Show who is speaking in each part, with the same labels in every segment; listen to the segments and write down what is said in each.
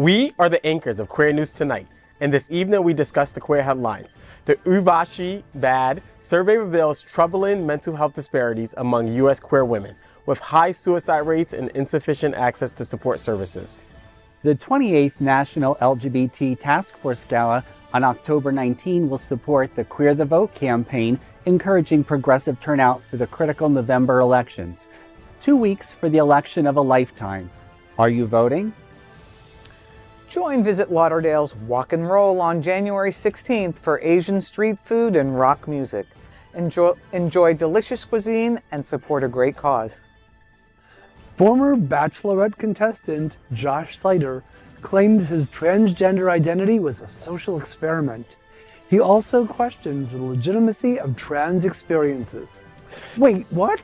Speaker 1: We are the anchors of Queer News Tonight, and this evening we discuss the queer headlines. The Urvashi Bad survey reveals troubling mental health disparities among U.S. queer women, with high suicide rates and insufficient access to support services.
Speaker 2: The 28th National LGBT Task Force Gala on October 19 will support the Queer the Vote campaign, encouraging progressive turnout for the critical November elections. 2 weeks for the election of a lifetime. Are you voting?
Speaker 3: Join Visit Lauderdale's Walk and Roll on January 16th for Asian street food and rock music. Enjoy delicious cuisine and support a great cause.
Speaker 4: Former Bachelorette contestant Josh Slater claims his transgender identity was a social experiment. He also questions the legitimacy of trans experiences. Wait, what?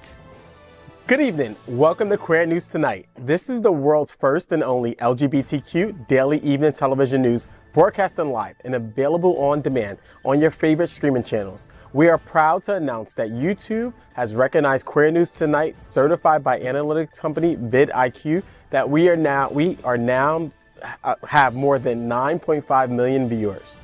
Speaker 1: Good evening. Welcome to Queer News Tonight. This is the world's first and only LGBTQ daily evening television news broadcasting live and available on demand on your favorite streaming channels. We are proud to announce that YouTube has recognized Queer News Tonight, certified by analytics company vidIQ, that we are now have more than 9.5 million viewers.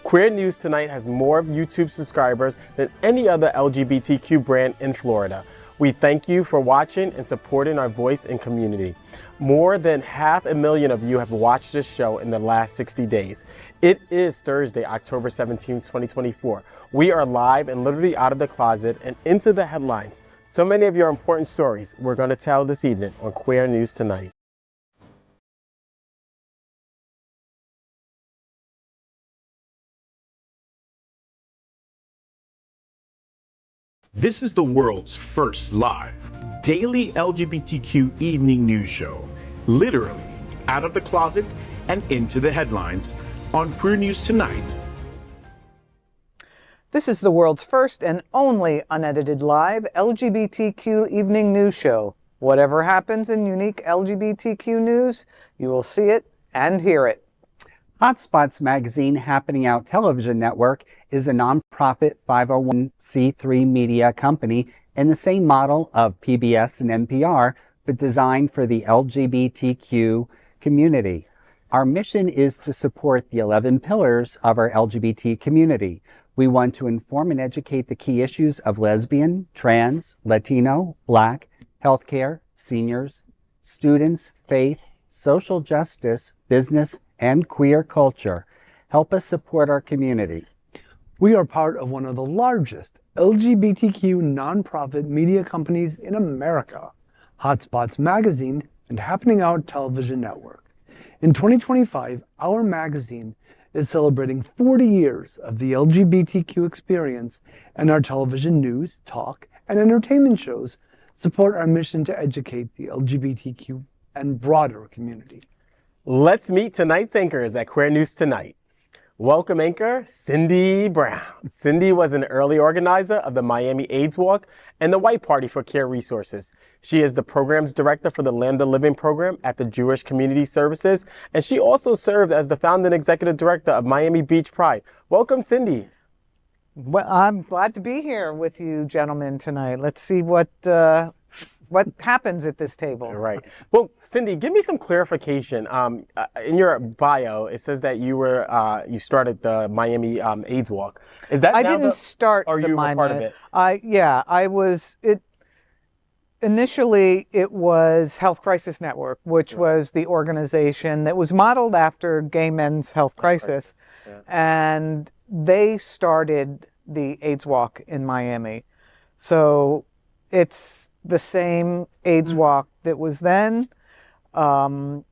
Speaker 1: Queer News Tonight has more YouTube subscribers than any other LGBTQ brand in Florida. We thank you for watching and supporting our voice and community. More than 500,000 of you have watched this show in the last 60 days. It is Thursday, October 17, 2024. We are live and literally out of the closet and into the headlines. So many of your important stories we're going to tell this evening on Queer News Tonight.
Speaker 5: This is the world's first live daily LGBTQ evening news show, literally out of the closet and into the headlines on Queer News Tonight.
Speaker 3: This is the world's first and only unedited live LGBTQ evening news show. Whatever happens in unique LGBTQ news, you will see it and hear it.
Speaker 2: Hotspots Magazine Happening Out Television Network is a nonprofit 501c3 media company in the same model of PBS and NPR, but designed for the LGBTQ community. Our mission is to support the 11 pillars of our LGBT community. We want to inform and educate the key issues of lesbian, trans, Latino, Black, healthcare, seniors, students, faith, social justice, business, and queer culture. Help us support our community.
Speaker 4: We are part of one of the largest LGBTQ nonprofit media companies in America, Hotspots Magazine and Happening Out Television Network. In 2025, our magazine is celebrating 40 years of the LGBTQ experience, and our television news, talk, and entertainment shows support our mission to educate the LGBTQ and broader community.
Speaker 1: Let's meet tonight's anchors at Queer News Tonight. Welcome anchor, Cindy Brown. Cindy was an early organizer of the Miami AIDS Walk and the White Party for Care Resources. She is the programs director for the Land of Living program at the Jewish Community Services, and she also served as the founding executive director of Miami Beach Pride. Welcome, Cindy.
Speaker 3: Well, I'm glad to be here with you gentlemen tonight. Let's see what happens at this table.
Speaker 1: Right. Well, Cindy, give me some clarification. In your bio, it says that you started the Miami AIDS Walk. Is that
Speaker 3: I didn't start
Speaker 1: or
Speaker 3: the
Speaker 1: you
Speaker 3: Miami,
Speaker 1: were part of it?
Speaker 3: I was. Initially, it was Health Crisis Network, which was the organization that was modeled after Gay Men's Health Crisis, and they started the AIDS Walk in Miami. So it's the same AIDS Walk that was then, but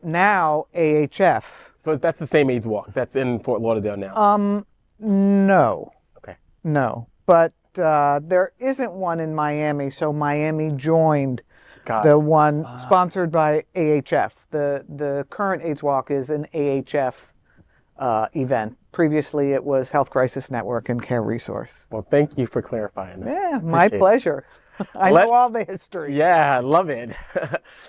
Speaker 3: now AHF.
Speaker 1: So that's the same AIDS Walk that's in Fort Lauderdale now?
Speaker 3: No.
Speaker 1: Okay.
Speaker 3: No, but there isn't one in Miami, so Miami joined the one sponsored by AHF. The current AIDS Walk is an AHF event. Previously, it was Health Crisis Network and Care Resource.
Speaker 1: Well, thank you for clarifying that.
Speaker 3: Yeah, my pleasure. I know all the history.
Speaker 1: Yeah, I love it.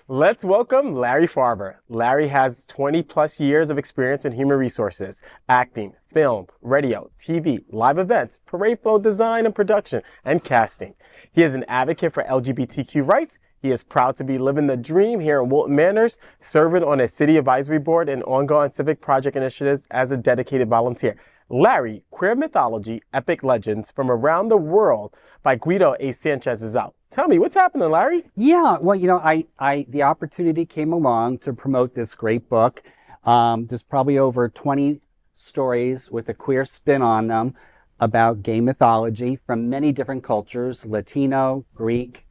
Speaker 1: Let's welcome Larry Farver. Larry has 20 plus years of experience in human resources, acting, film, radio, TV, live events, parade flow design and production, and casting. He is an advocate for LGBTQ rights He is proud to be living the dream here in Wilton Manors, serving on a city advisory board and ongoing civic project initiatives as a dedicated volunteer. Larry, Queer Mythology, Epic Legends from Around the World by Guido A. Sanchez is out. Tell me, what's happening, Larry?
Speaker 2: Yeah, well, the opportunity came along to promote this great book. There's probably over 20 stories with a queer spin on them about gay mythology from many different cultures, Latino, Greek,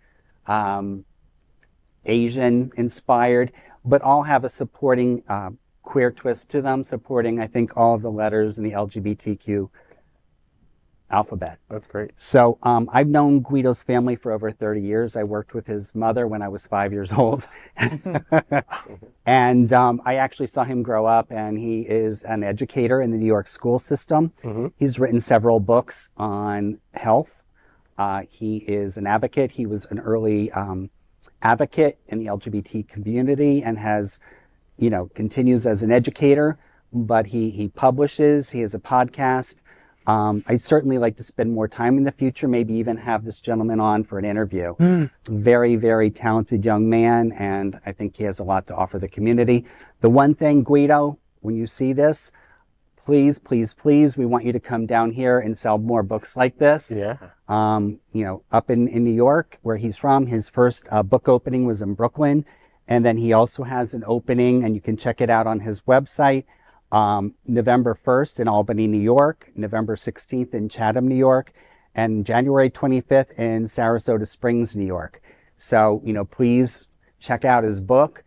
Speaker 2: Asian inspired, but all have a supporting queer twist to them, supporting, I think, all of the letters in the LGBTQ alphabet.
Speaker 1: That's great.
Speaker 2: So I've known Guido's family for over 30 years. I worked with his mother when I was 5 years old. And I actually saw him grow up, and he is an educator in the New York school system. He's written several books on health. He is an advocate. He was an early advocate in the LGBT community and has, continues as an educator, but he publishes, he has a podcast. I'd certainly like to spend more time in the future, maybe even have this gentleman on for an interview. Very, very talented young man, and I think he has a lot to offer the community. The one thing, Guido, when you see this, please, please, please, we want you to come down here and sell more books like this.
Speaker 1: Yeah.
Speaker 2: Up in New York, where he's from, his first book opening was in Brooklyn. And then he also has an opening, and you can check it out on his website, November 1st in Albany, New York, November 16th in Chatham, New York, and January 25th in Sarasota Springs, New York. So, please check out his book.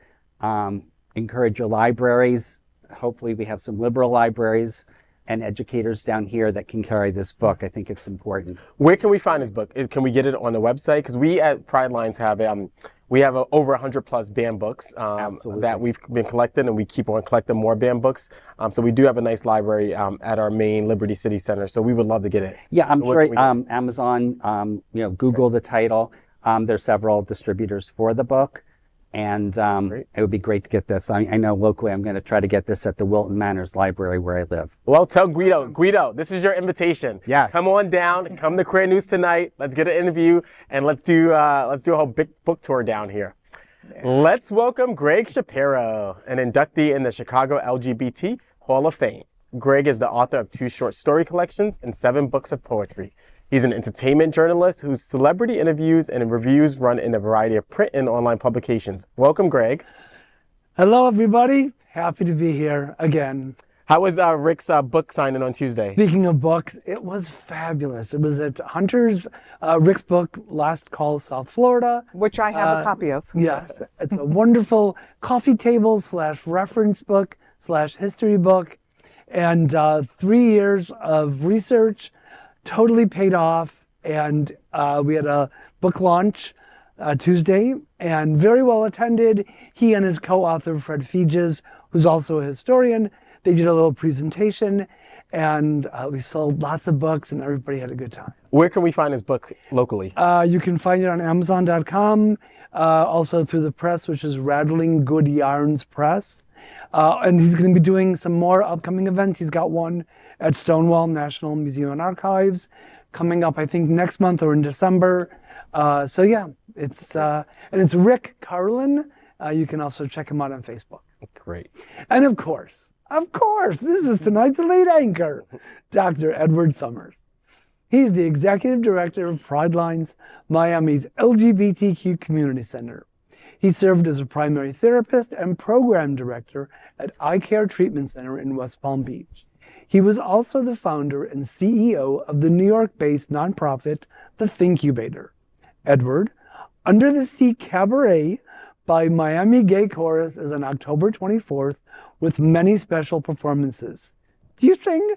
Speaker 2: Encourage your libraries. Hopefully we have some liberal libraries and educators down here that can carry this book. I think it's important.
Speaker 1: Where can we find his book? Can we get it on the website? Because we at Pride Lines have over 100 plus banned books that we've been collecting, and we keep on collecting more banned books. So we do have a nice library at our main Liberty City Center. So we would love to get it.
Speaker 2: Yeah, I'm sure Amazon, Google the title. There's several distributors for the book. And it would be great to get this. I know locally I'm going to try to get this at the Wilton Manors Library where I live.
Speaker 1: Well, tell Guido, this is your invitation.
Speaker 2: Yes.
Speaker 1: Come on down, come to Queer News Tonight. Let's get an interview, and let's do a whole big book tour down here. Yeah. Let's welcome Gregg Shapiro, an inductee in the Chicago LGBT Hall of Fame. Gregg is the author of 2 short story collections and 7 books of poetry. He's an entertainment journalist whose celebrity interviews and reviews run in a variety of print and online publications. Welcome, Gregg.
Speaker 4: Hello, everybody. Happy to be here again.
Speaker 1: How was Rick's book signing on Tuesday?
Speaker 4: Speaking of books, it was fabulous. It was at Hunter's, Rick's book, Last Call, South Florida.
Speaker 3: Which I have a copy of.
Speaker 4: Yes. It's a wonderful coffee table / reference book / history book. And 3 years of research totally paid off, and we had a book launch Tuesday, and very well attended. He and his co-author, Fred Feges, who's also a historian, they did a little presentation, and we sold lots of books, and everybody had a good time.
Speaker 1: Where can we find his book locally?
Speaker 4: You can find it on Amazon.com, also through the press, which is Rattling Good Yarns Press. And he's going to be doing some more upcoming events. He's got one at Stonewall National Museum and Archives coming up, I think, next month or in December. So yeah, and it's Rick Carlin. You can also check him out on Facebook.
Speaker 1: Great.
Speaker 4: And of course, this is tonight's lead anchor, Dr. Edward Summers. He's the executive director of Pride Lines, Miami's LGBTQ Community Center. He served as a primary therapist and program director at Eye Care Treatment Center in West Palm Beach. He was also the founder and CEO of the New York-based nonprofit, The Thinkubator. Edward, Under the Sea Cabaret by Miami Gay Chorus is on October 24th with many special performances. Do you sing?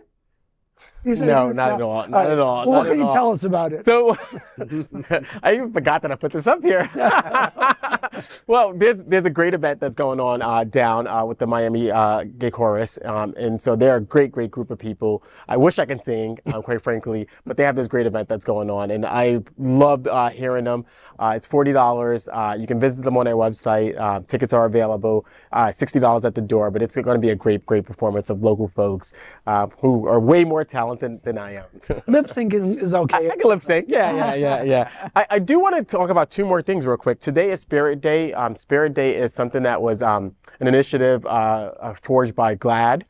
Speaker 1: No, not at all. Not at all.
Speaker 4: Well, what can you tell us about it?
Speaker 1: So, I even forgot that I put this up here. Well, there's a great event that's going on down with the Miami Gay Chorus, and so they're a great group of people. I wish I can sing, quite frankly, but they have this great event that's going on, and I loved hearing them. It's $40. You can visit them on their website. Tickets are available. $60 at the door, but it's going to be a great performance of local folks who are way more talented talented than I am.
Speaker 4: Lip syncing is okay.
Speaker 1: I can lip sync. Yeah. I do want to talk about two more things real quick. Today is Spirit Day. Spirit Day is something that was an initiative forged by GLAAD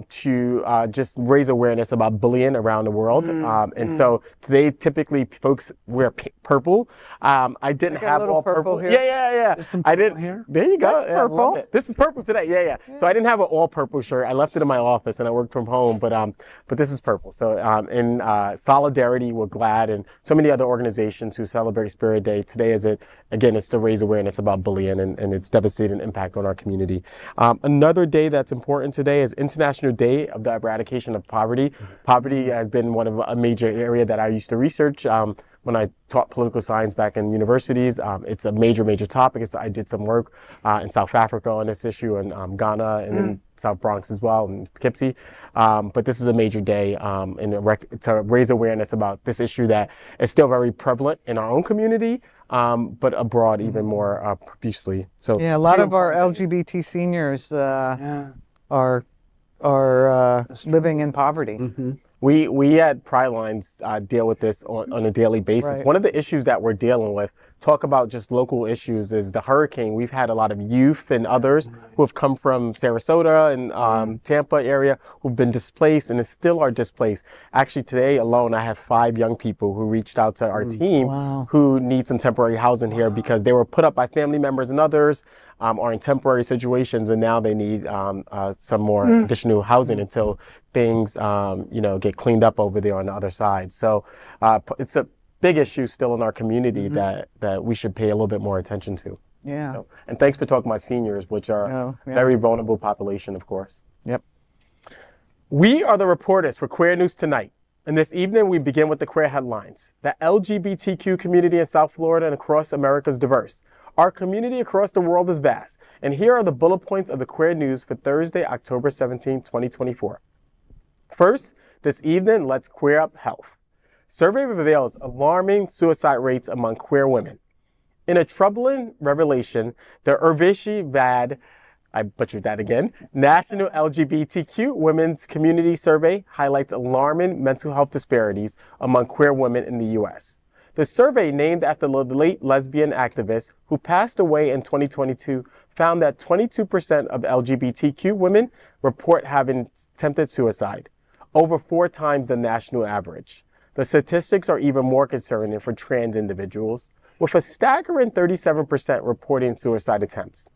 Speaker 1: to just raise awareness about bullying around the world. And so today, typically, folks wear purple. I didn't have all purple.
Speaker 3: here.
Speaker 1: Yeah. I didn't.
Speaker 4: Here.
Speaker 1: There you go.
Speaker 3: That's purple.
Speaker 1: This is purple today. Yeah. So I didn't have an all purple shirt. I left it in my office and I worked from home. But this is purple. So in solidarity with GLAAD and so many other organizations who celebrate Spirit Day, today is it's to raise awareness about bullying and its devastating impact on our community. Another day that's important today is International Day of the Eradication of Poverty. Poverty has been one of a major area that I used to research when I taught political science back in universities. It's a major topic. I did some work in South Africa on this issue, and Ghana, and then South Bronx as well, and Poughkeepsie. But this is a major day to raise awareness about this issue that is still very prevalent in our own community, but abroad even more profusely. So
Speaker 3: yeah, a lot of our LGBT seniors are living in poverty.
Speaker 1: We at Pride Lines deal with this on a daily basis.
Speaker 3: Right.
Speaker 1: One of the issues that we're dealing with, talk about just local issues, is the hurricane. We've had a lot of youth and others who have come from Sarasota and Tampa area who've been displaced and still are displaced. Actually, today alone, I have 5 young people who reached out to our team who need some temporary housing here because they were put up by family members and others, are in temporary situations, and now they need some more additional housing until things get cleaned up over there on the other side. So it's a big issue still in our community that we should pay a little bit more attention to.
Speaker 3: Yeah.
Speaker 1: So, and thanks for talking about seniors, which are a very vulnerable population, of course.
Speaker 3: Yep.
Speaker 1: We are the reporters for Queer News Tonight. And this evening, we begin with the queer headlines. The LGBTQ community in South Florida and across America is diverse. Our community across the world is vast. And here are the bullet points of the queer news for Thursday, October 17, 2024. First, this evening, let's queer up health. Survey reveals alarming suicide rates among queer women. In a troubling revelation, the Urvashi VAD, I butchered that again, National LGBTQ Women's Community Survey highlights alarming mental health disparities among queer women in the U.S. The survey, named after the late lesbian activist who passed away in 2022, found that 22% of LGBTQ women report having attempted suicide, over 4 times the national average. The statistics are even more concerning for trans individuals, with a staggering 37% reporting suicide attempts.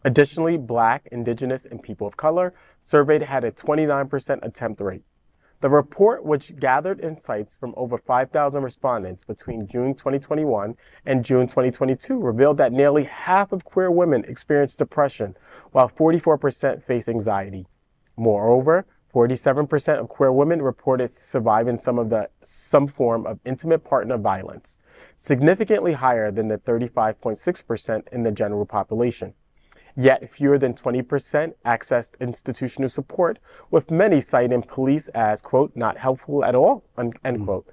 Speaker 1: Additionally, Black, Indigenous, and people of color surveyed had a 29% attempt rate. The report, which gathered insights from over 5,000 respondents between June 2021 and June 2022, revealed that nearly half of queer women experienced depression, while 44% face anxiety. Moreover, 47% of queer women reported surviving some form of intimate partner violence, significantly higher than the 35.6% in the general population. Yet fewer than 20% accessed institutional support, with many citing police as, quote, not helpful at all, end quote.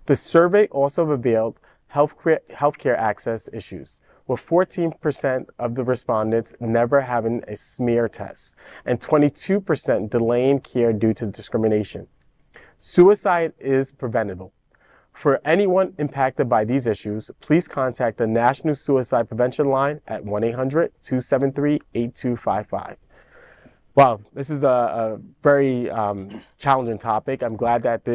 Speaker 1: The survey also revealed healthcare access issues, with 14% of the respondents never having a smear test and 22% delaying care due to discrimination. Suicide is preventable. For anyone impacted by these issues, please contact the National Suicide Prevention Line at 1-800-273-8255. Wow, this is a very challenging topic. I'm glad that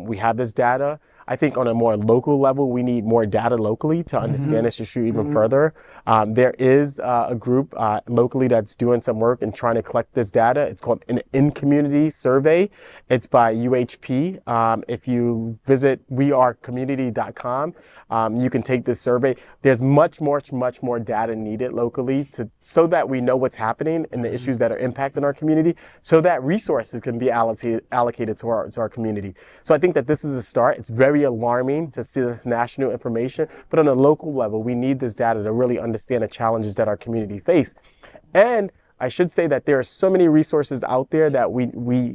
Speaker 1: we have this data. I think on a more local level, we need more data locally to understand this issue even further. There is a group locally that's doing some work and trying to collect this data. It's called an in-community survey. It's by UHP. If you visit wearecommunity.com, you can take this survey. There's much more data needed locally so that we know what's happening and the issues that are impacting our community, so that resources can be allocated to our community. So I think that this is a start. It's very alarming to see this national information, but on a local level, we need this data to really understand the challenges that our community face. And I should say that there are so many resources out there that we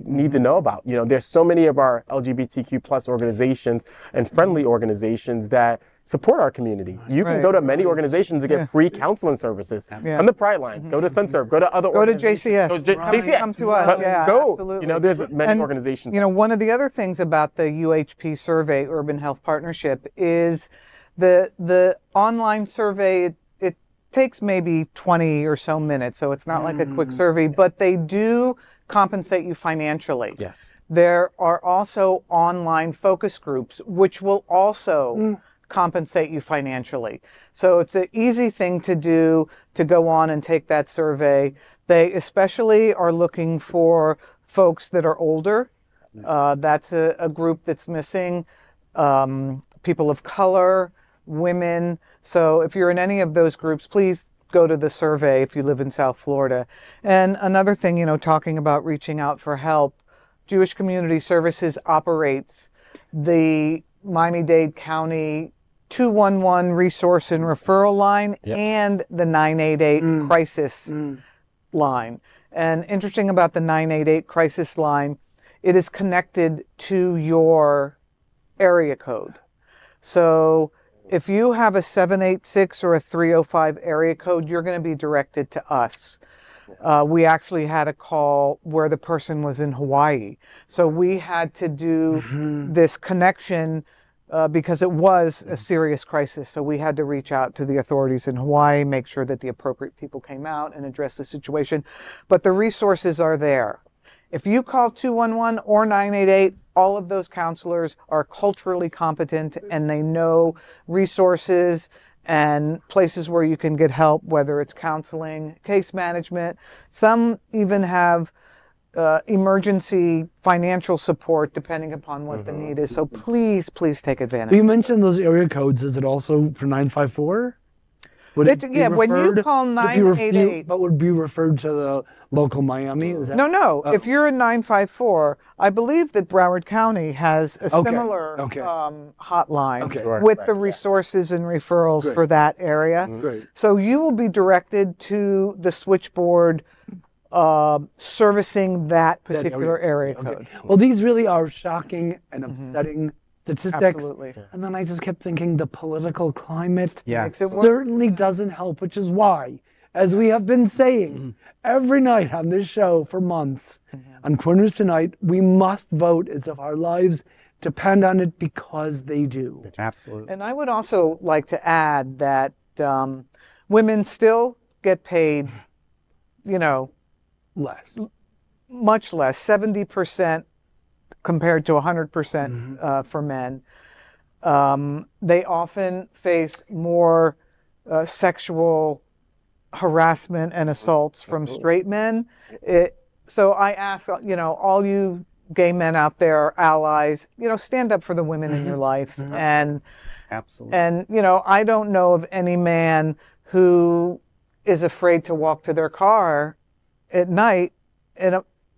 Speaker 1: need to know about. There's so many of our LGBTQ plus organizations and friendly organizations that support our community. You can go to many organizations to get free counseling services. From the Pride Lines, go to SunServe, go to other organizations.
Speaker 3: Go to JCS.
Speaker 1: JCS.
Speaker 3: Come to us.
Speaker 1: Go.
Speaker 3: Absolutely.
Speaker 1: You know, there's many organizations.
Speaker 3: You know, one of the other things about the UHP survey, Urban Health Partnership, is the online survey. It takes maybe 20 or so minutes, so it's not like a quick survey, but they do compensate you financially.
Speaker 1: Yes.
Speaker 3: There are also online focus groups, which will also compensate you financially. So it's an easy thing to do to go on and take that survey. They especially are looking for folks that are older. That's a group that's missing. People of color, women. So if you're in any of those groups, please go to the survey if you live in South Florida. And another thing, you know, talking about reaching out for help, Jewish Community Services operates the Miami-Dade County 211 resource and referral line and the 988 crisis line. And interesting about the 988 crisis line, it is connected to your area code. So if you have a 786 or a 305 area code, you're going to be directed to us. We actually had a call where the person was in Hawaii. So we had to do this connection because it was a serious crisis. So we had to reach out to the authorities in Hawaii, make sure that the appropriate people came out and addressed the situation. But the resources are there. If you call 211 or 988, all of those counselors are culturally competent and they know resources and places where you can get help, whether it's counseling, case management. Some even have emergency financial support depending upon what the need is. So please, please take advantage.
Speaker 4: You mentioned those area codes. Is it also for 954? Would it be
Speaker 3: when you
Speaker 4: referred-
Speaker 3: call 988.
Speaker 4: But would be referred to the local Miami? Is that,
Speaker 3: No. If you're in 954, I believe that Broward County has a similar hotline with the resources and referrals for that area.
Speaker 4: Great.
Speaker 3: So you will be directed to the switchboard servicing that particular area code.
Speaker 4: Well, these really are shocking and upsetting statistics.
Speaker 3: Absolutely.
Speaker 4: And then I just kept thinking the political climate
Speaker 2: Yes.
Speaker 4: certainly doesn't help, which is why, as we have been saying every night on this show for months, on Queer News Tonight, we must vote as if our lives depend on it, because they do.
Speaker 2: Absolutely.
Speaker 3: And I would also like to add that women still get paid, you know,
Speaker 4: Less.
Speaker 3: much less, 70% compared to 100% for men. They often face more sexual harassment and assaults from straight men. So I ask, you know, all you gay men out there, allies, you know, stand up for the women in your life. And
Speaker 2: Absolutely.
Speaker 3: And, you know, I don't know of any man who is afraid to walk to their car at night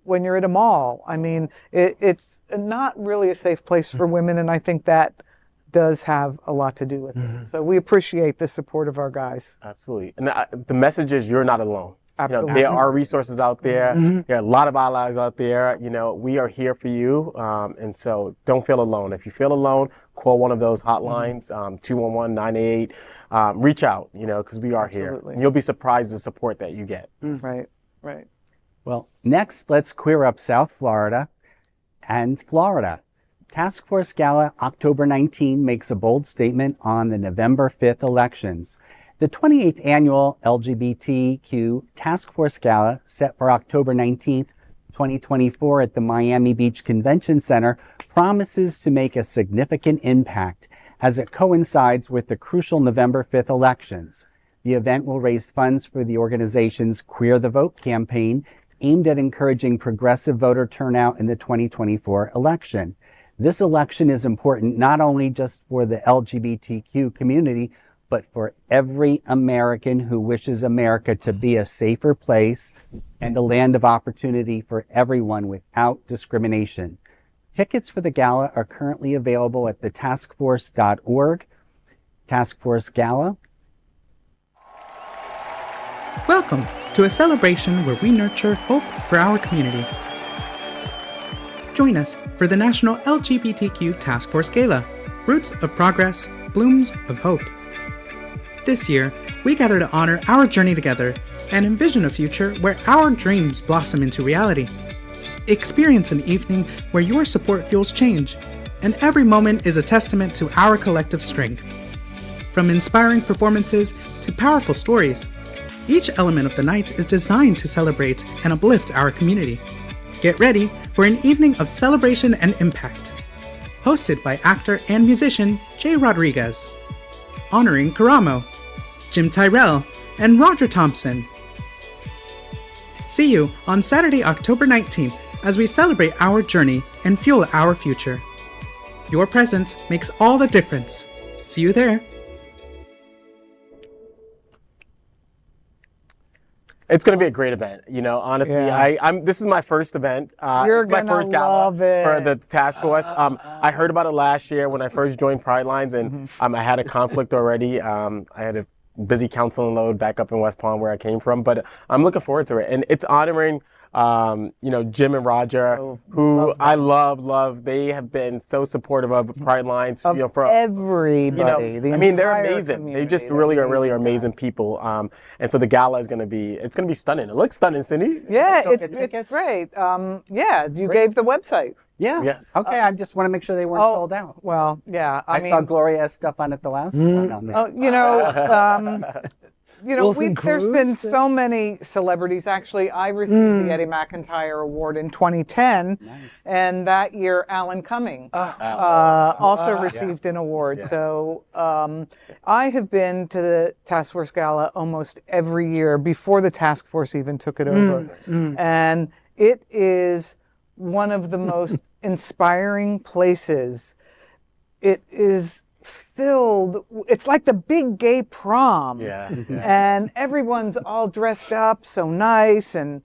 Speaker 3: when you're at a mall. I mean, it's not really a safe place for women, and I think that does have a lot to do with it. So we appreciate the support of our guys.
Speaker 1: Absolutely. And the message is you're not alone.
Speaker 3: Absolutely.
Speaker 1: You know, there are resources out there. There are a lot of allies out there. You know, we are here for you. And so don't feel alone. If you feel alone, call one of those hotlines, 211-988. Reach out, you know, because we are here. And you'll be surprised the support that you get.
Speaker 3: Right.
Speaker 2: Well, next, let's queer up South Florida and Florida. Task Force Gala October 19 makes a bold statement on the November 5th elections. The 28th annual LGBTQ Task Force Gala, set for October 19th, 2024 at the Miami Beach Convention Center, promises to make a significant impact as it coincides with the crucial November 5th elections. The event will raise funds for the organization's Queer the Vote campaign, aimed at encouraging progressive voter turnout in the 2024 election. This election is important not only just for the LGBTQ community, but for every American who wishes America to be a safer place and a land of opportunity for everyone without discrimination. Tickets for the gala are currently available at thetaskforce.org. Task Force Gala.
Speaker 6: Welcome to a celebration where we nurture hope for our community. Join us for the National LGBTQ Task Force Gala, Roots of Progress, blooms of hope. This year, we gather to honor our journey together and envision a future where our dreams blossom into reality. Experience an evening where your support fuels change, and every moment is a testament to our collective strength. From inspiring performances to powerful stories, each element of the night is designed to celebrate and uplift our community. Get ready for an evening of celebration and impact. Hosted by actor and musician Jay Rodriguez. Honoring Karamo, Jim Tyrell, and Roger Thompson. See you on Saturday, October 19th as we celebrate our journey and fuel our future. Your presence makes all the difference. See you there.
Speaker 1: It's going to be a great event. You know, honestly,
Speaker 3: Yeah.
Speaker 1: this is my first event.
Speaker 3: You're
Speaker 1: This is my
Speaker 3: gonna
Speaker 1: first gala
Speaker 3: love it.
Speaker 1: for the task force. I heard about it last year when I first joined Pride Lines, and I had a conflict already. I had a busy counseling load back up in West Palm where I came from, but I'm looking forward to it. And it's honoring, Jim and Roger, who I love. They have been so supportive of Pride Lines.
Speaker 3: Of
Speaker 1: for
Speaker 3: everybody. The
Speaker 1: they're
Speaker 3: entire
Speaker 1: amazing. They just
Speaker 3: community.
Speaker 1: really are amazing people. And so the gala is going to be stunning. It looks stunning, Cindy.
Speaker 3: Yeah,
Speaker 2: Still get
Speaker 3: it's
Speaker 2: tickets?
Speaker 3: great. You gave the website.
Speaker 2: Yeah.
Speaker 1: Yes.
Speaker 2: Okay, I just want to make sure they weren't sold out.
Speaker 3: Well, yeah.
Speaker 2: I saw Gloria's stuff on it the last one. On there.
Speaker 4: Wilson
Speaker 3: There's
Speaker 4: Cruz?
Speaker 3: been so many celebrities. Actually, I received the Eddie McIntyre Award in 2010, and that year Alan Cumming also received an award.
Speaker 1: Yeah.
Speaker 3: So I have been to the Task Force Gala almost every year before the Task Force even took it over, and it is one of the most inspiring places. It is filled, it's like the big gay prom.
Speaker 1: Yeah.
Speaker 3: And everyone's all dressed up so nice, and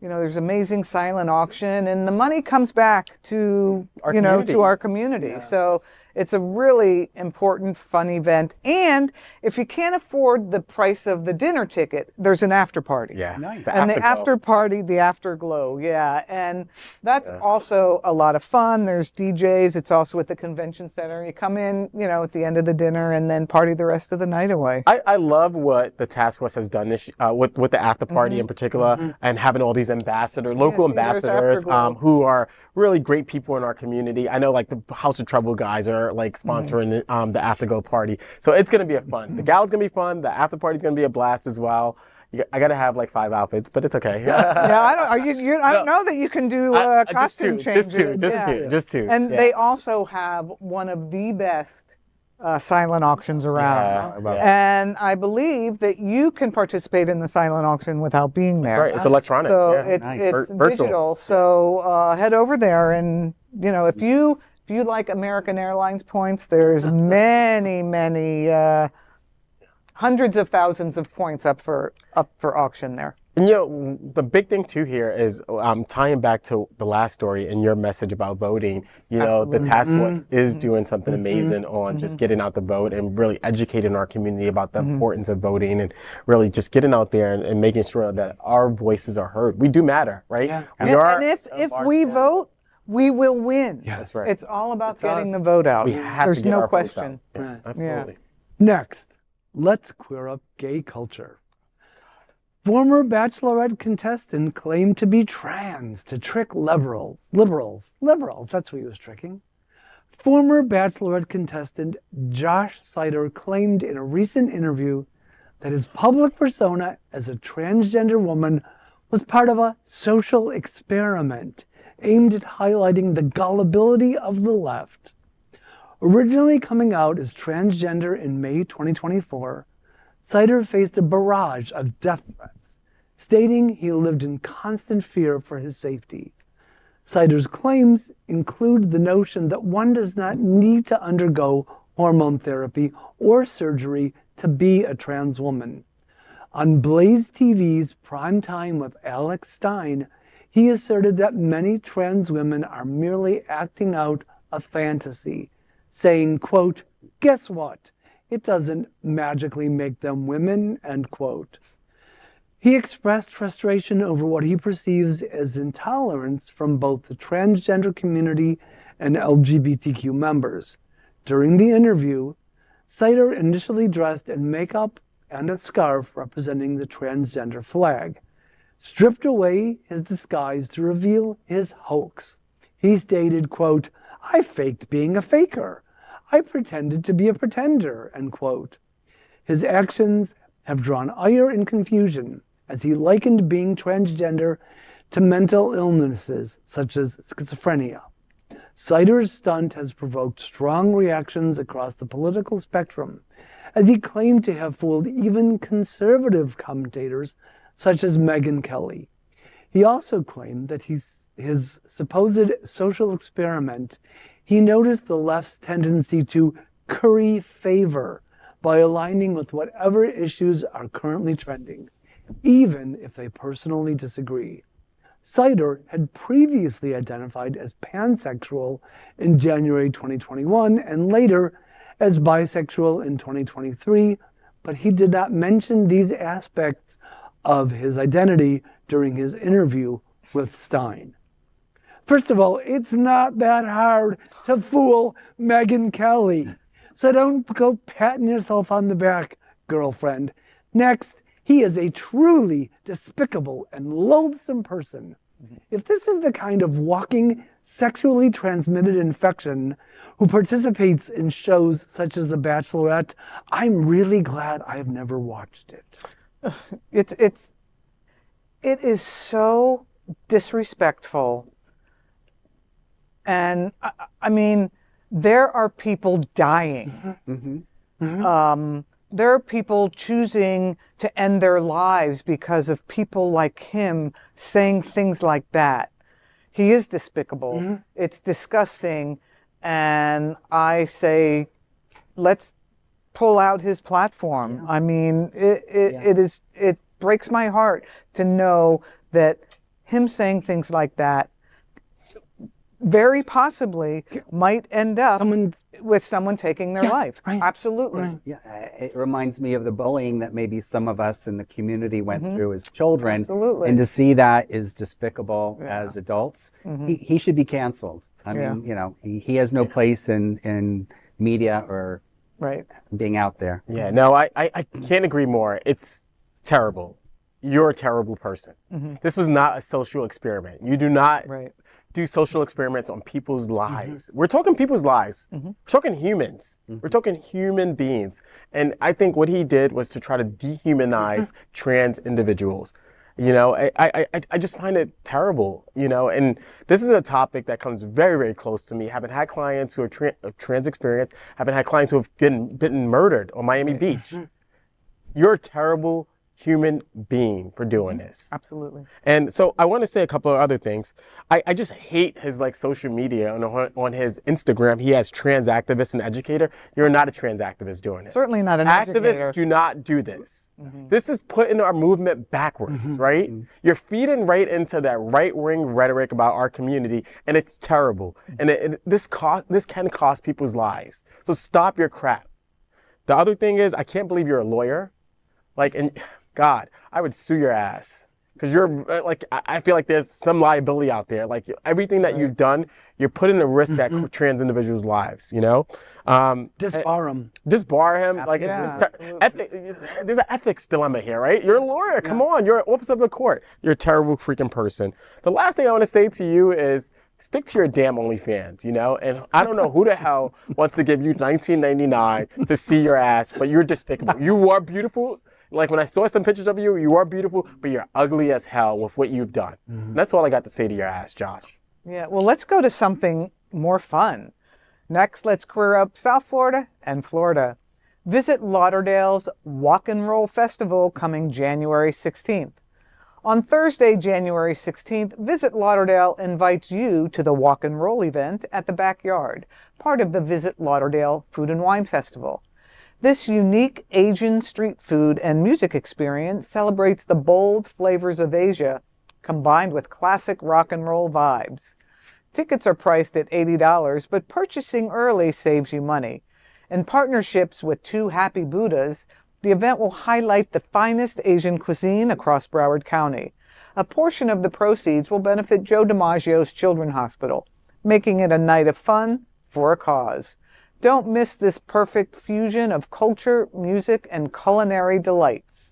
Speaker 3: there's amazing silent auction, and the money comes back to
Speaker 1: community.
Speaker 3: our community. So it's a really important, fun event. And if you can't afford the price of the dinner ticket, there's an after party.
Speaker 1: Yeah.
Speaker 2: Nice.
Speaker 3: And the after party, the afterglow, and that's also a lot of fun. There's DJs. It's also at the convention center. You come in, at the end of the dinner, and then party the rest of the night away.
Speaker 1: I love what the task force has done this with the after party in particular, and having all these local
Speaker 3: see, there's
Speaker 1: ambassadors
Speaker 3: Afterglow.
Speaker 1: who are really great people in our community. I know like the House of Trouble guys are like sponsoring the afterglow party, so it's gonna be a fun. The gala's gonna be fun. The after party's gonna be a blast as well. I gotta have like 5 outfits, but it's okay.
Speaker 3: I don't know that you can do costume changes.
Speaker 1: Just two.
Speaker 3: And they also have one of the best silent auctions around.
Speaker 1: Yeah.
Speaker 3: And I believe that you can participate in the silent auction without being there.
Speaker 1: Right, it's electronic.
Speaker 3: So
Speaker 1: yeah.
Speaker 3: it's
Speaker 1: Virtual.
Speaker 3: digital. So head over there, and if you like American Airlines points, there's many hundreds of thousands of points up for auction there.
Speaker 1: And the big thing too here is tying back to the last story and your message about voting. The task force is doing something amazing on just getting out the vote and really educating our community about the importance of voting, and really just getting out there and making sure that our voices are heard. We do matter, right?
Speaker 3: Yeah. And if we vote, we will win.
Speaker 4: Yes.
Speaker 1: That's right.
Speaker 3: It's all about getting the vote out.
Speaker 1: We have
Speaker 3: There's
Speaker 1: to get
Speaker 3: no
Speaker 1: our votes
Speaker 3: question.
Speaker 1: out. Yeah, absolutely.
Speaker 4: Next, let's queer up gay culture. Former Bachelorette contestant claimed to be trans to trick liberals, that's who he was tricking. Former Bachelorette contestant Josh Sider claimed in a recent interview that his public persona as a transgender woman was part of a social experiment aimed at highlighting the gullibility of the left. Originally coming out as transgender in May 2024, Sider faced a barrage of death threats, stating he lived in constant fear for his safety. Sider's claims include the notion that one does not need to undergo hormone therapy or surgery to be a trans woman. On Blaze TV's Prime Time with Alex Stein, he asserted that many trans women are merely acting out a fantasy, saying, quote, "Guess what? It doesn't magically make them women," end quote. He expressed frustration over what he perceives as intolerance from both the transgender community and LGBTQ members. During the interview, Cider initially dressed in makeup and a scarf representing the transgender flag, stripped away his disguise to reveal his hoax. He stated, quote, "I faked being a faker. I pretended to be a pretender," end quote. His actions have drawn ire and confusion as he likened being transgender to mental illnesses such as schizophrenia. Cider's stunt has provoked strong reactions across the political spectrum, as he claimed to have fooled even conservative commentators such as Megyn Kelly. He also claimed that his supposed social experiment, he noticed the left's tendency to curry favor by aligning with whatever issues are currently trending, even if they personally disagree. Cider had previously identified as pansexual in January 2021 and later as bisexual in 2023, but he did not mention these aspects of his identity during his interview with Stein. First of all, it's not that hard to fool Megyn Kelly, so don't go patting yourself on the back, girlfriend. Next, he is a truly despicable and loathsome person. If this is the kind of walking, sexually transmitted infection who participates in shows such as The Bachelorette, I'm really glad I have never watched it.
Speaker 3: It is so disrespectful. And I mean, there are people dying. There are people choosing to end their lives because of people like him saying things like that. He is despicable. It's disgusting. And I say, let's pull out his platform. I mean, it breaks my heart to know that him saying things like that very possibly might end up with someone taking their life.
Speaker 4: Right.
Speaker 3: Absolutely.
Speaker 4: Right.
Speaker 2: Yeah, it reminds me of the bullying that maybe some of us in the community went through as children.
Speaker 3: Absolutely.
Speaker 2: And to see that is despicable as adults. He should be canceled. I mean, you know, he has no place in media or being out there.
Speaker 1: Yeah, no, I can't agree more. It's terrible. You're a terrible person. This was not a social experiment. You do not do social experiments on people's lives. We're talking people's lives. We're talking humans. We're talking human beings. And I think what he did was to try to dehumanize trans individuals. You know, I just find it terrible, you know, and this is a topic that comes very, very close to me. Having had clients who are trans experienced, having had clients who have been murdered on Miami Beach. You're a terrible human being for doing this.
Speaker 3: Absolutely.
Speaker 1: And so I want to say a couple of other things. I just hate his like social media on his Instagram. He has trans activist and educator. You're not a trans activist doing it.
Speaker 3: Certainly not an
Speaker 1: Activists
Speaker 3: educator.
Speaker 1: do not do this. This is putting our movement backwards, right? You're feeding right into that right-wing rhetoric about our community, and it's terrible. And this can cost people's lives. So stop your crap. The other thing is, I can't believe you're a lawyer. Like, and God, I would sue your ass. Because you're, like, I feel like there's some liability out there. Like, everything that you've done, you're putting at risk that trans individuals' lives, you know?
Speaker 4: Just bar him.
Speaker 1: Just bar him. Like, it's just, there's an ethics dilemma here, right? You're a lawyer. Come on. You're an officer of the court. You're a terrible freaking person. The last thing I want to say to you is, stick to your damn OnlyFans, you know? And I don't know who the hell wants to give you $19.99 to see your ass, but you're despicable. You are beautiful. Like, when I saw some pictures of you, you are beautiful, but you're ugly as hell with what you've done. And that's all I got to say to your ass, Josh.
Speaker 3: Yeah, well, let's go to something more fun. Next, let's queer up South Florida and Florida. Visit Lauderdale's Walk and Roll Festival coming January 16th. On Thursday, January 16th, Visit Lauderdale invites you to the Walk and Roll event at the Backyard, part of the Visit Lauderdale Food and Wine Festival. This unique Asian street food and music experience celebrates the bold flavors of Asia, combined with classic rock and roll vibes. Tickets are priced at $80, but purchasing early saves you money. In partnerships with Two Happy Buddhas, the event will highlight the finest Asian cuisine across Broward County. A portion of the proceeds will benefit Joe DiMaggio's Children's Hospital, making it a night of fun for a cause. Don't miss this perfect fusion of culture, music, and culinary delights.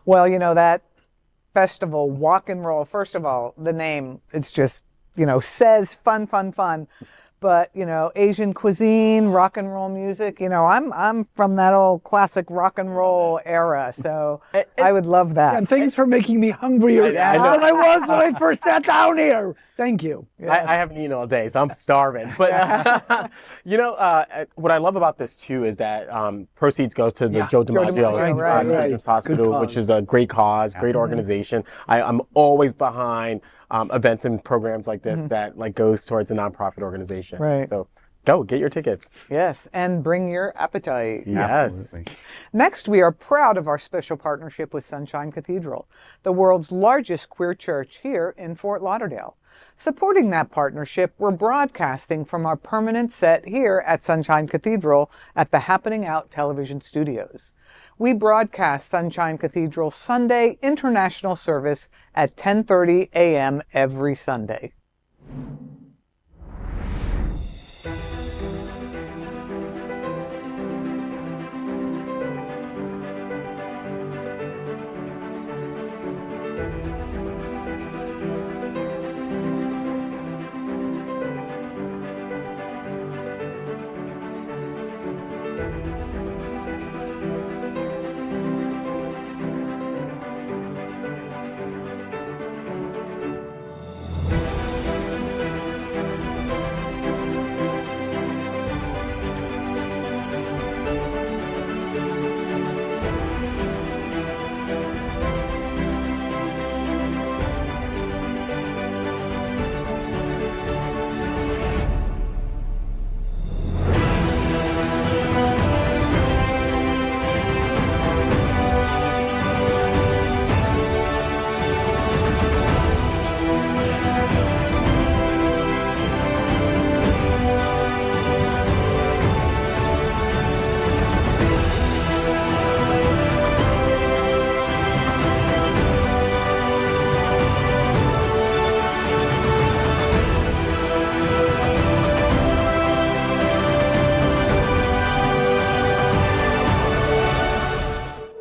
Speaker 3: Well, you know, that festival, Walk and Roll, first of all, the name, it's just, you know, says fun, fun, fun. But, you know, Asian cuisine, rock and roll music, you know, I'm from that old classic rock and roll era, so I would love that.
Speaker 4: And thanks for making me hungrier than I was when I first sat down here. Thank you.
Speaker 1: Yes. I haven't eaten all day, so I'm starving. But, you know, what I love about this, too, is that proceeds go to the Joe DiMaggio Children's Hospital, which is a great cause, great organization. I'm always behind events and programs like this that like goes towards a nonprofit organization.
Speaker 3: Right.
Speaker 1: So go get your tickets.
Speaker 3: Yes, and bring your appetite.
Speaker 1: Yes.
Speaker 2: Absolutely.
Speaker 3: Next, we are proud of our special partnership with Sunshine Cathedral, the world's largest queer church here in Fort Lauderdale. Supporting that partnership, we're broadcasting from our permanent set here at Sunshine Cathedral at the Happening Out television studios. We broadcast Sunshine Cathedral Sunday International Service at 10:30 a.m. every Sunday.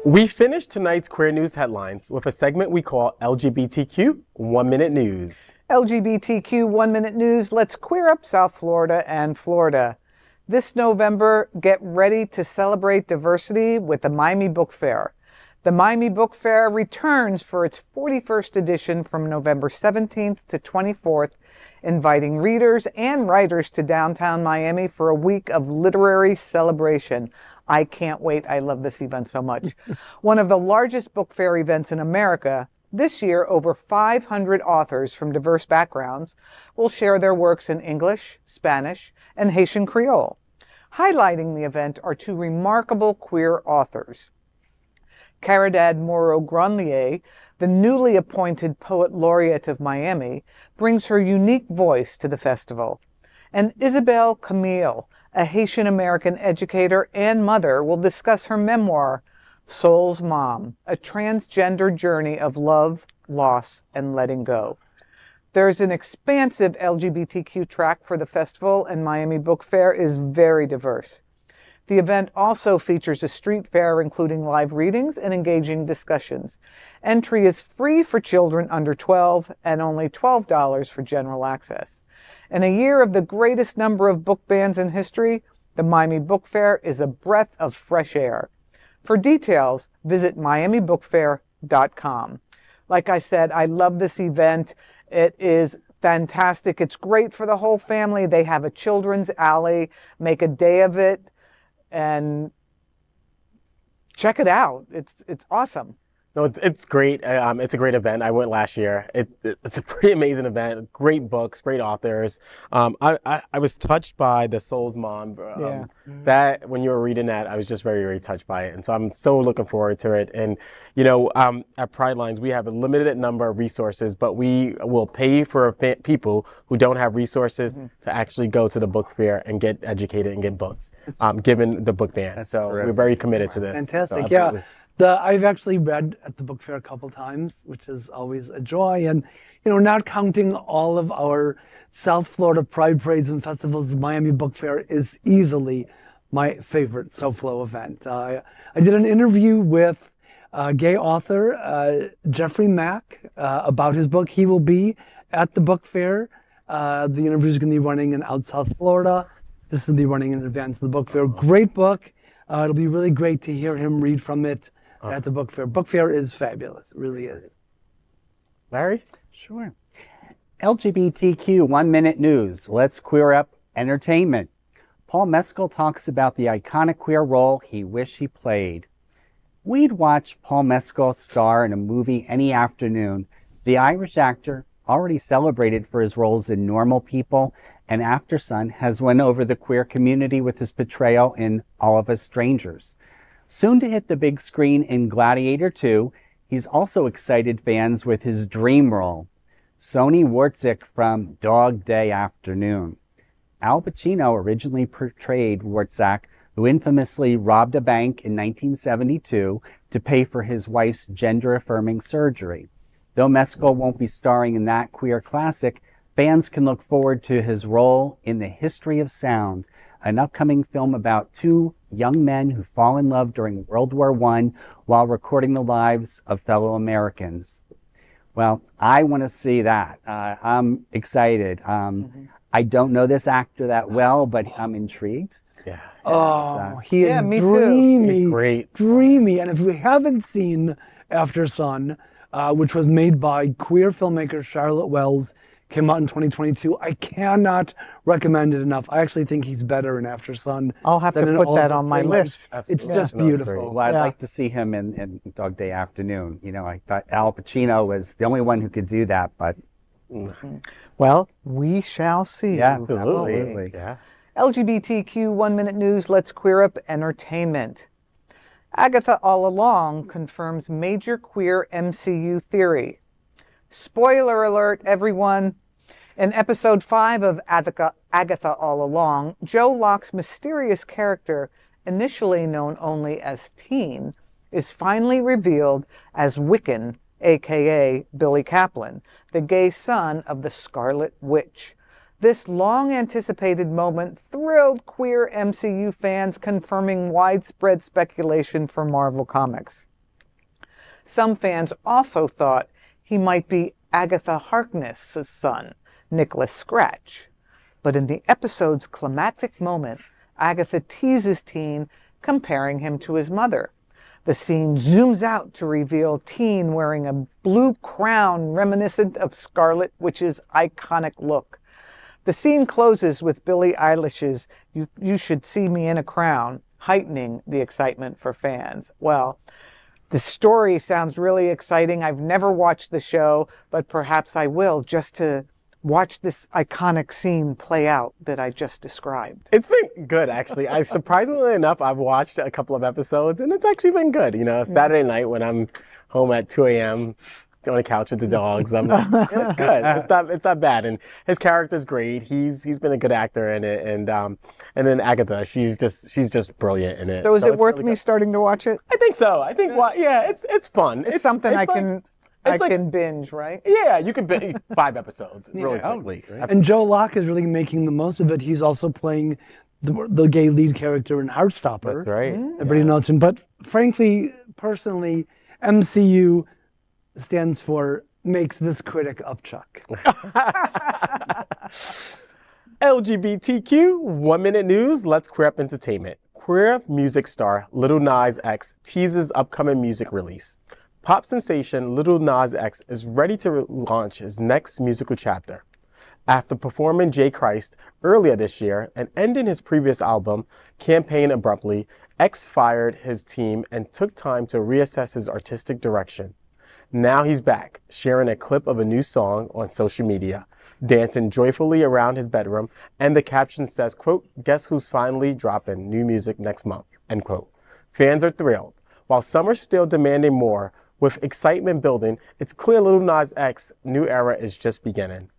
Speaker 1: We finished tonight's Queer News headlines with a segment we call LGBTQ 1 Minute News.
Speaker 3: LGBTQ 1 Minute News, let's queer up South Florida and Florida. This November, get ready to celebrate diversity with the Miami Book Fair. The Miami Book Fair returns for its 41st edition from November 17th to 24th, inviting readers and writers to downtown Miami for a week of literary celebration. I can't wait. I love this event so much. One of the largest book fair events in America, this year over 500 authors from diverse backgrounds will share their works in English, Spanish, and Haitian Creole. Highlighting the event are two remarkable queer authors. Caridad Moro-Granlier, the newly appointed Poet Laureate of Miami, brings her unique voice to the festival. And Isabel Camille, a Haitian-American educator and mother, will discuss her memoir, Soul's Mom, a transgender journey of love, loss, and letting go. There's an expansive LGBTQ track for the festival, and Miami Book Fair is very diverse. The event also features a street fair including live readings and engaging discussions. Entry is free for children under 12 and only $12 for general access. In a year of the greatest number of book bans in history, the Miami Book Fair is a breath of fresh air. For details, visit miamibookfair.com. Like I said, I love this event. It is fantastic. It's great for the whole family. They have a children's alley. Make a day of it and check it out. It's awesome.
Speaker 1: No, it's great. It's a great event. I went last year. It's a pretty amazing event. Great books, great authors. I was touched by The Soul's Mom. That when you were reading that, I was just very, very touched by it. And so I'm so looking forward to it. And, you know, at Pride Lines, we have a limited number of resources, but we will pay for people who don't have resources to actually go to the book fair and get educated and get books, given the book ban. So we're very committed to this.
Speaker 4: Fantastic.
Speaker 1: So,
Speaker 4: I've actually read at the book fair a couple times, which is always a joy. And, you know, not counting all of our South Florida Pride Parades and festivals, the Miami Book Fair is easily my favorite SoFlo event. I did an interview with gay author Jeffrey Mack about his book. He will be at the book fair. The interview is going to be running in Out South Florida. This will be running in advance of the book fair. Great book. It'll be really great to hear him read from it at the book fair. Book fair is fabulous. It really is.
Speaker 1: Larry?
Speaker 2: Sure. LGBTQ 1 Minute News. Let's queer up entertainment. Paul Mescal talks about the iconic queer role he wished he played. We'd watch Paul Mescal star in a movie any afternoon. The Irish actor, already celebrated for his roles in Normal People and Aftersun, has won over the queer community with his portrayal in All of Us Strangers. Soon to hit the big screen in Gladiator 2, he's also excited fans with his dream role, Sonny Wartzik from Dog Day Afternoon. Al Pacino originally portrayed Wartzik, who infamously robbed a bank in 1972 to pay for his wife's gender-affirming surgery. Though Mescal won't be starring in that queer classic, fans can look forward to his role in The History of Sound, an upcoming film about two young men who fall in love during World War I while recording the lives of fellow Americans. Well, I want to see that. I'm excited. I don't know this actor that well, but I'm intrigued.
Speaker 1: Yeah.
Speaker 4: Oh, he is
Speaker 3: me too.
Speaker 4: dreamy.
Speaker 1: He's great.
Speaker 4: Dreamy. And if you haven't seen Aftersun, which was made by queer filmmaker Charlotte Wells, came out in 2022, I cannot recommend it enough. I actually think he's better in Aftersun.
Speaker 3: I'll have to put that on my list.
Speaker 4: It's just beautiful.
Speaker 2: Well, I'd like to see him in Dog Day Afternoon. You know, I thought Al Pacino was the only one who could do that, but...
Speaker 3: Well, we shall see.
Speaker 2: Yeah, absolutely.
Speaker 1: Yeah.
Speaker 3: LGBTQ 1 Minute News, let's queer up entertainment. Agatha All Along confirms major queer MCU theory. Spoiler alert, everyone. In episode 5 of Agatha All Along, Joe Locke's mysterious character, initially known only as Teen, is finally revealed as Wiccan, aka Billy Kaplan, the gay son of the Scarlet Witch. This long-anticipated moment thrilled queer MCU fans, confirming widespread speculation for Marvel Comics. Some fans also thought he might be Agatha Harkness' son, Nicholas Scratch. But in the episode's climactic moment, Agatha teases Teen, comparing him to his mother. The scene zooms out to reveal Teen wearing a blue crown reminiscent of Scarlet Witch's iconic look. The scene closes with Billie Eilish's You Should See Me in a Crown, heightening the excitement for fans. Well, the story sounds really exciting. I've never watched the show, but perhaps I will, just to watch this iconic scene play out that I just described.
Speaker 1: It's been good, actually. Surprisingly enough, I've watched a couple of episodes, and it's actually been good. You know, Saturday night when I'm home at 2 a.m., on the couch with the dogs, I'm like, yeah, it's good. It's not bad. And his character's great. He's been a good actor in it. And then Agatha, she's just brilliant in it.
Speaker 3: So is it worth
Speaker 1: really
Speaker 3: me starting to watch it?
Speaker 1: I think so. I think it's fun.
Speaker 3: It's something I can binge, right?
Speaker 1: Yeah, you can binge 5 episodes really quickly.
Speaker 4: And Joe Locke is really making the most of it. He's also playing the gay lead character in Heartstopper.
Speaker 1: That's right.
Speaker 4: Everybody knows him. But frankly, personally, MCU stands for makes this critic upchuck.
Speaker 1: LGBTQ 1 Minute News. Let's queer up entertainment. Queer music star Lil Nas X teases upcoming music release. Pop sensation Lil Nas X is ready to launch his next musical chapter. After performing J. Christ earlier this year and ending his previous album, Campaign, abruptly, X fired his team and took time to reassess his artistic direction. Now he's back, sharing a clip of a new song on social media, dancing joyfully around his bedroom, and the caption says, quote, "Guess who's finally dropping new music next month," end quote. Fans are thrilled. While some are still demanding more, with excitement building, it's clear Lil Nas X's new era is just beginning.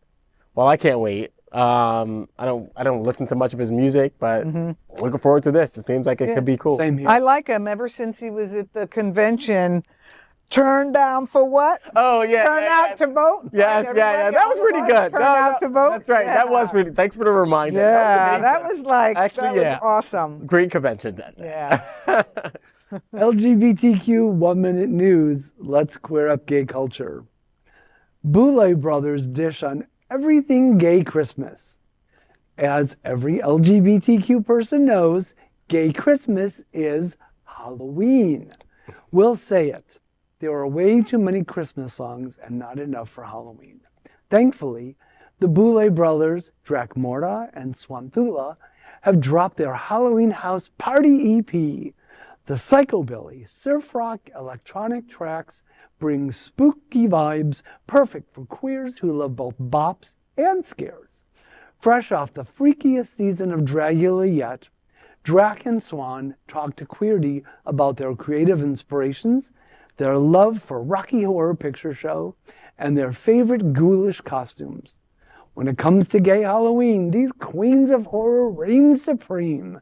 Speaker 1: Well, I can't wait. I don't listen to much of his music, but looking forward to this. It seems like it could be cool.
Speaker 4: Same here.
Speaker 3: I like him ever since he was at the convention. Turn down for what?
Speaker 1: Oh yeah.
Speaker 3: Turn out to vote.
Speaker 1: Yes,
Speaker 3: Like
Speaker 1: yeah. That was pretty good.
Speaker 3: Turn out to vote.
Speaker 1: That's right.
Speaker 3: Yeah.
Speaker 1: That was really. Thanks for the reminder.
Speaker 3: Yeah,
Speaker 1: that
Speaker 3: was like
Speaker 1: Actually,
Speaker 3: that was awesome.
Speaker 1: Great convention.
Speaker 3: Yeah.
Speaker 4: LGBTQ 1 Minute News. Let's queer up gay culture. Boulet brothers dish on everything gay Christmas. As every LGBTQ person knows, gay Christmas is Halloween. We'll say it. There are way too many Christmas songs and not enough for Halloween. Thankfully, the Boulet brothers, Dracmorda and Swanthula, have dropped their Halloween House Party EP. The psychobilly, surf rock, electronic tracks bring spooky vibes perfect for queers who love both bops and scares. Fresh off the freakiest season of Dragula yet, Drac and Swan talk to Queerty about their creative inspirations, their love for Rocky Horror Picture Show, and their favorite ghoulish costumes. When it comes to gay Halloween, these queens of horror reign supreme.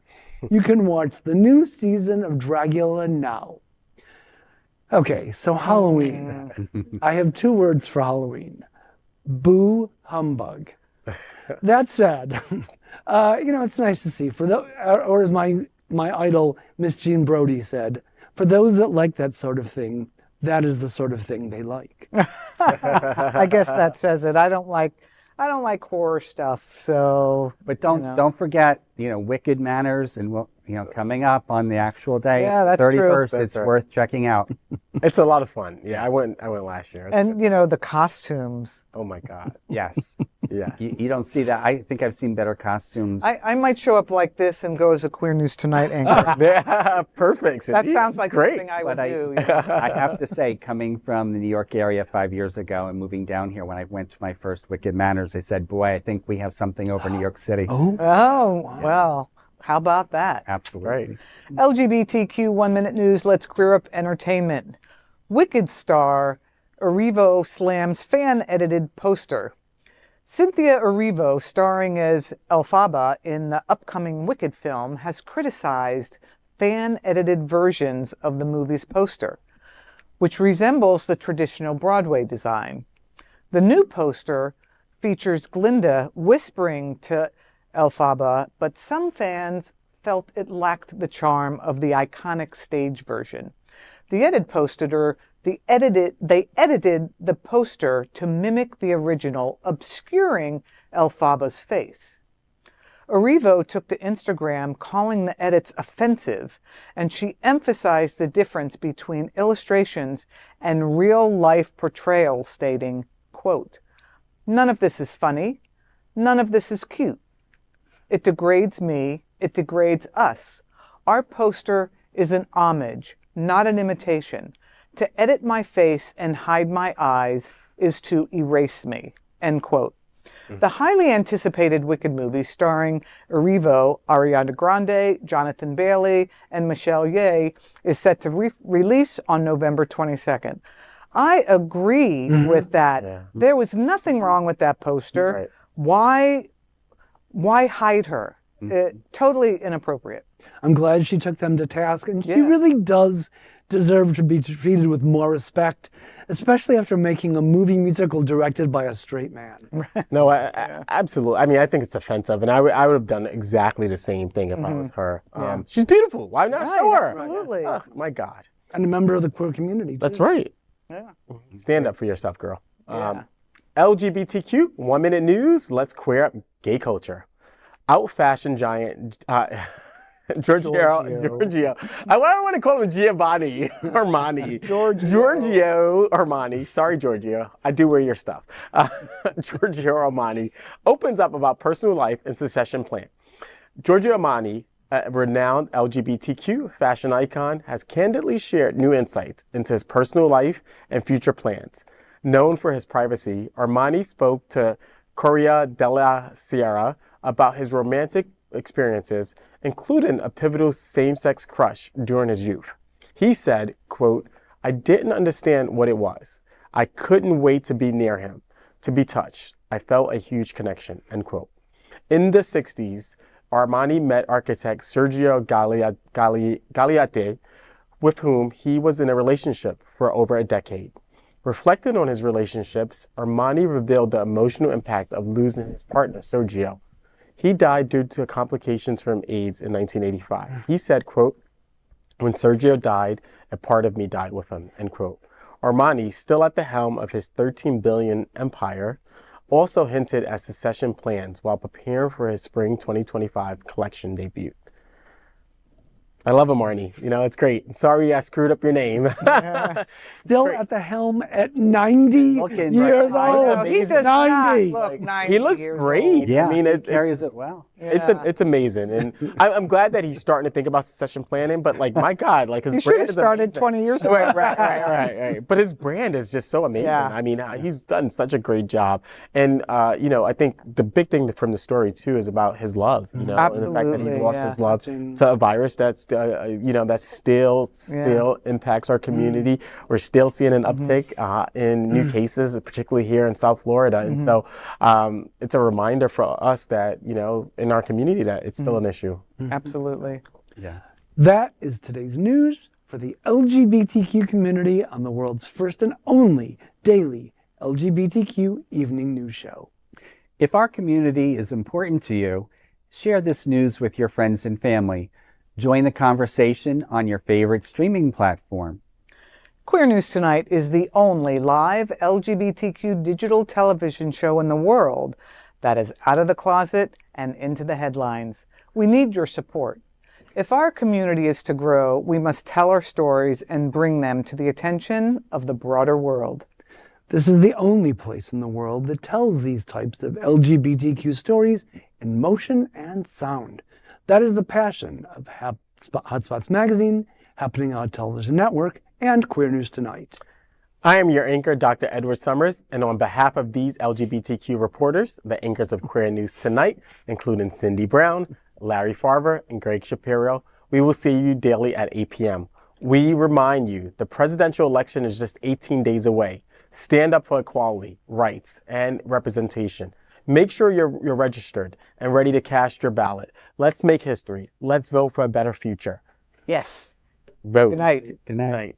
Speaker 4: You can watch the new season of Dragula now. Okay, so Halloween. I have 2 words for Halloween. Boo humbug. That said, it's nice to see. Or as my idol, Miss Jean Brodie said, for those that like that sort of thing, that is the sort of thing they like.
Speaker 3: I guess that says it. I don't like horror stuff, so.
Speaker 2: But don't forget, Wicked Manners and coming up on the actual day,
Speaker 3: Yeah, that's
Speaker 2: 31st.
Speaker 3: true.
Speaker 2: It's worth checking out.
Speaker 1: It's a lot of fun. Yeah, I went last year.
Speaker 3: And the costumes.
Speaker 1: Oh my God.
Speaker 2: Yes.
Speaker 1: Yeah.
Speaker 2: You don't see that. I think I've seen better costumes.
Speaker 3: I might show up like this and go as a Queer News Tonight anchor.
Speaker 1: Yeah, perfect.
Speaker 3: That sounds like
Speaker 1: great.
Speaker 3: something I would
Speaker 2: But
Speaker 3: do.
Speaker 2: I have to say, coming from the New York area 5 years ago and moving down here, when I went to my first Wicked Manners, I said, boy, I think we have something over New York City.
Speaker 3: Oh, well, how about that?
Speaker 2: Absolutely.
Speaker 3: LGBTQ 1 Minute News, let's queer up entertainment. Wicked star Erivo slams fan-edited poster. Cynthia Erivo, starring as Elphaba in the upcoming Wicked film, has criticized fan-edited versions of the movie's poster, which resembles the traditional Broadway design. The new poster features Glinda whispering to Elphaba, but some fans felt it lacked the charm of the iconic stage version. They edited the poster to mimic the original, obscuring Elphaba's face. Erivo took to Instagram calling the edits offensive, and she emphasized the difference between illustrations and real-life portrayal, stating, quote, "None of this is funny. None of this is cute. It degrades me. It degrades us. Our poster is an homage, not an imitation. To edit my face and hide my eyes is to erase me," end quote. The highly anticipated Wicked movie, starring Erivo, Ariana Grande, Jonathan Bailey, and Michelle Yeoh, is set to release on November 22nd. I agree with that. Yeah. There was nothing wrong with that poster. Right. Why hide her? Totally inappropriate.
Speaker 4: I'm glad she took them to task, and she really does deserve to be treated with more respect, especially after making a movie musical directed by a straight man.
Speaker 1: No, absolutely. I mean, I think it's offensive, and I would have done exactly the same thing if I was her. She's beautiful. Why not show her?
Speaker 3: Absolutely.
Speaker 1: Oh, my God.
Speaker 4: And a member of the queer community, too.
Speaker 1: That's right.
Speaker 3: Yeah.
Speaker 1: Stand up for yourself, girl.
Speaker 3: Yeah.
Speaker 1: LGBTQ, 1 Minute News, let's queer up gay culture. Out fashion giant Giorgio. I want to call him Giovanni Armani. Giorgio Armani. Sorry, Giorgio. I do wear your stuff. Giorgio Armani opens up about personal life and succession plan. Giorgio Armani, a renowned LGBTQ fashion icon, has candidly shared new insights into his personal life and future plans. Known for his privacy, Armani spoke to Corriere della Sera about his romantic experiences, including a pivotal same-sex crush during his youth. He said, quote, "I didn't understand what it was. I couldn't wait to be near him, to be touched. I felt a huge connection," end quote. In the 60s, Armani met architect Sergio Gagliardi, with whom he was in a relationship for over a decade. Reflecting on his relationships, Armani revealed the emotional impact of losing his partner, Sergio. He died due to complications from AIDS in 1985. He said, quote, "When Sergio died, a part of me died with him," end quote. Armani, still at the helm of his $13 billion empire, also hinted at succession plans while preparing for his spring 2025 collection debut. I love Armani. You know, it's great. Sorry I screwed up your name.
Speaker 4: Yeah. Still at the helm at 90 years old.
Speaker 3: He does not look 90
Speaker 1: He looks
Speaker 3: years
Speaker 1: great.
Speaker 3: old.
Speaker 2: Yeah,
Speaker 1: I mean,
Speaker 2: he carries it well.
Speaker 1: It's amazing, and I'm glad that he's starting to think about succession planning. But like, my God, like his
Speaker 3: You should
Speaker 1: brand
Speaker 3: have
Speaker 1: is
Speaker 3: started
Speaker 1: amazing.
Speaker 3: 20 years ago.
Speaker 1: Right. But his brand is just so amazing.
Speaker 3: Yeah.
Speaker 1: I mean, he's done such a great job, and you know, I think the big thing from the story too is about his love. You know, and the fact that he
Speaker 3: Absolutely,
Speaker 1: lost
Speaker 3: yeah.
Speaker 1: his love to a virus that's you know, that still impacts our community. We're still seeing an uptick in new cases, particularly here in South Florida, and so it's a reminder for us that, you know, in our community, that it's still an issue.
Speaker 3: Absolutely.
Speaker 2: Yeah.
Speaker 4: That is today's news for the LGBTQ community on the world's first and only daily LGBTQ evening news show.
Speaker 2: If our community is important to you, share this news with your friends and family. Join the conversation on your favorite streaming platform.
Speaker 3: Queer News Tonight is the only live LGBTQ digital television show in the world that is out of the closet and into the headlines. We need your support. If our community is to grow, we must tell our stories and bring them to the attention of the broader world.
Speaker 4: This is the only place in the world that tells these types of LGBTQ stories in motion and sound. That is the passion of Hotspots Magazine, Happening on Television Network, and Queer News Tonight.
Speaker 1: I am your anchor, Dr. Edward Summers, and on behalf of these LGBTQ reporters, the anchors of Queer News Tonight, including Cindy Brown, Larry Farver, and Gregg Shapiro, we will see you daily at 8 p.m. We remind you, the presidential election is just 18 days away. Stand up for equality, rights, and representation. Make sure you're registered and ready to cast your ballot. Let's make history. Let's vote for a better future.
Speaker 3: Yes.
Speaker 1: Vote.
Speaker 3: Good night.
Speaker 2: Good night.